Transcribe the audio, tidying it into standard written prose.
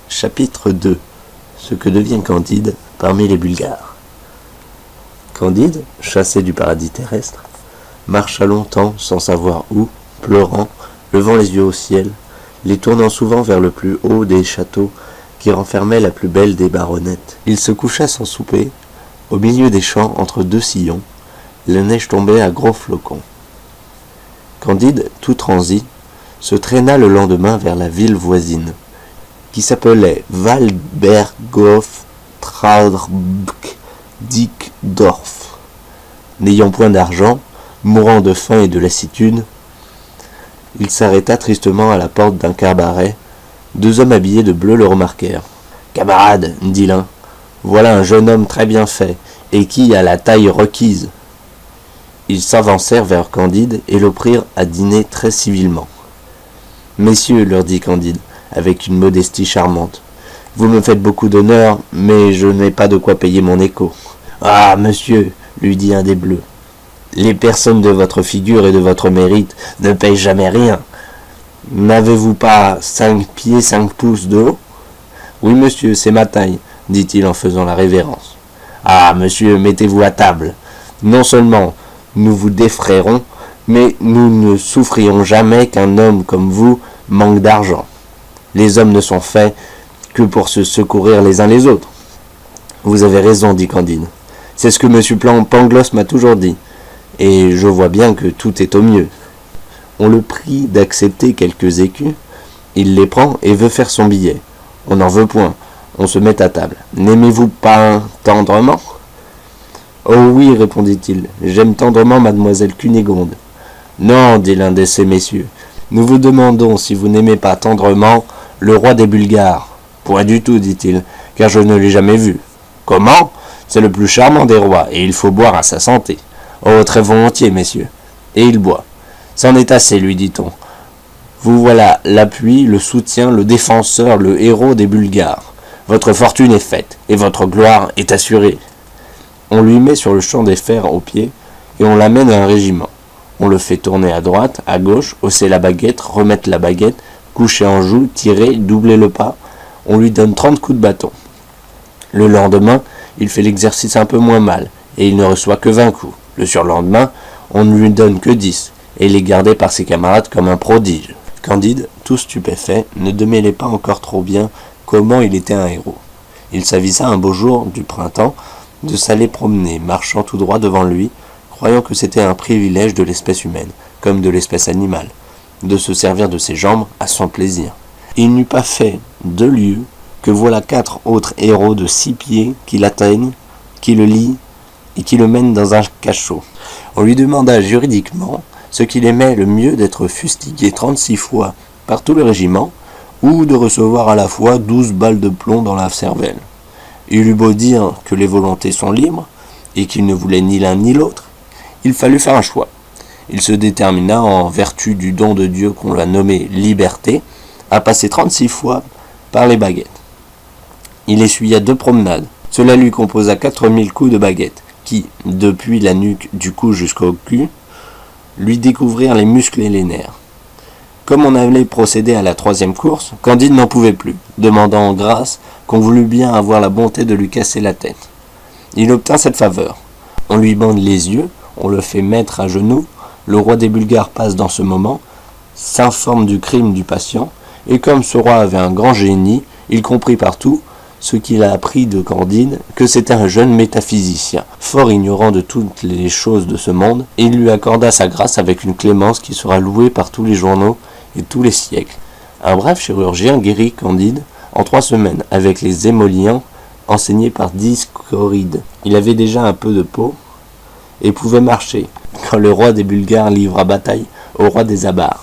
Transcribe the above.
Chapitre 2. Ce que devient Candide parmi les Bulgares. Candide, chassé du paradis terrestre, marcha longtemps sans savoir où, pleurant, levant les yeux au ciel, les tournant souvent vers le plus haut des châteaux qui renfermaient la plus belle des baronnettes. Il se coucha sans souper, au milieu des champs entre deux sillons, la neige tombait à gros flocons. Candide, tout transi, se traîna le lendemain vers la ville voisine, qui s'appelait Walberghof Traubk-Dickdorf. N'ayant point d'argent, mourant de faim et de lassitude, il s'arrêta tristement à la porte d'un cabaret. Deux hommes habillés de bleu le remarquèrent. « Camarade, dit l'un, voilà un jeune homme très bien fait, et qui a la taille requise. » Ils s'avancèrent vers Candide et le prirent à dîner très civilement. « Messieurs, leur dit Candide, avec une modestie charmante, vous me faites beaucoup d'honneur, mais je n'ai pas de quoi payer mon écho. »« Ah, monsieur, lui dit un des bleus, les personnes de votre figure et de votre mérite ne payent jamais rien. N'avez-vous pas 5 pieds 5 pouces de haut ? » ?»« Oui, monsieur, c'est ma taille, dit-il en faisant la révérence. »« Ah, monsieur, mettez-vous à table. Non seulement nous vous défrayerons, mais nous ne souffrirons jamais qu'un homme comme vous manque d'argent. Les hommes ne sont faits que pour se secourir les uns les autres. »« Vous avez raison, dit Candide. C'est ce que M. Pangloss m'a toujours dit, et je vois bien que tout est au mieux. » On le prie d'accepter quelques écus, il les prend et veut faire son billet. On n'en veut point, on se met à table. « N'aimez-vous pas tendrement ?»« Oh oui, répondit-il, j'aime tendrement mademoiselle Cunégonde. »« Non, dit l'un de ces messieurs, nous vous demandons si vous n'aimez pas tendrement le roi des Bulgares. »« Point du tout, dit-il, car je ne l'ai jamais vu. »« Comment ? C'est le plus charmant des rois, et il faut boire à sa santé. »« Oh, très volontiers, messieurs. » Et il boit. « C'en est assez, lui dit-on. Vous voilà l'appui, le soutien, le défenseur, le héros des Bulgares. Votre fortune est faite, et votre gloire est assurée. » On lui met sur le champ des fers aux pieds, et on l'amène à un régiment. On le fait tourner à droite, à gauche, hausser la baguette, remettre la baguette, coucher en joue, tirer, doubler le pas. On lui donne 30 coups de bâton. Le lendemain, il fait l'exercice un peu moins mal, et il ne reçoit que 20 coups. Le surlendemain, on ne lui donne que 10, et il est gardé par ses camarades comme un prodige. Candide, tout stupéfait, ne démêlait pas encore trop bien comment il était un héros. Il s'avisa un beau jour du printemps de s'aller promener, marchant tout droit devant lui, croyant que c'était un privilège de l'espèce humaine, comme de l'espèce animale, de se servir de ses jambes à son plaisir. Il n'eut pas fait 2 lieues que voilà 4 autres héros de 6 pieds qui l'atteignent, qui le lient et qui le mènent dans un cachot. On lui demanda juridiquement ce qu'il aimait le mieux d'être fustigué 36 fois par tout le régiment, ou de recevoir à la fois 12 balles de plomb dans la cervelle. Il eut beau dire que les volontés sont libres, et qu'il ne voulait ni l'un ni l'autre, il fallut faire un choix. Il se détermina, en vertu du don de Dieu qu'on l'a nommé liberté, à passer 36 fois par les baguettes. Il essuya 2 promenades. Cela lui composa 4000 coups de baguette, qui, depuis la nuque du cou jusqu'au cul, lui découvrirent les muscles et les nerfs. Comme on allait procéder à la 3e course, Candide n'en pouvait plus, demandant en grâce qu'on voulût bien avoir la bonté de lui casser la tête. Il obtint cette faveur. On lui bande les yeux, on le fait mettre à genoux, le roi des Bulgares passe dans ce moment, s'informe du crime du patient, et comme ce roi avait un grand génie, il comprit partout ce qu'il a appris de Candide, que c'était un jeune métaphysicien, fort ignorant de toutes les choses de ce monde, et il lui accorda sa grâce avec une clémence qui sera louée par tous les journaux et tous les siècles. Un brave chirurgien guérit Candide en 3 semaines, avec les émollients enseignés par Dioscoride. Il avait déjà un peu de peau, et pouvait marcher, quand le roi des Bulgares livra bataille au roi des Avars.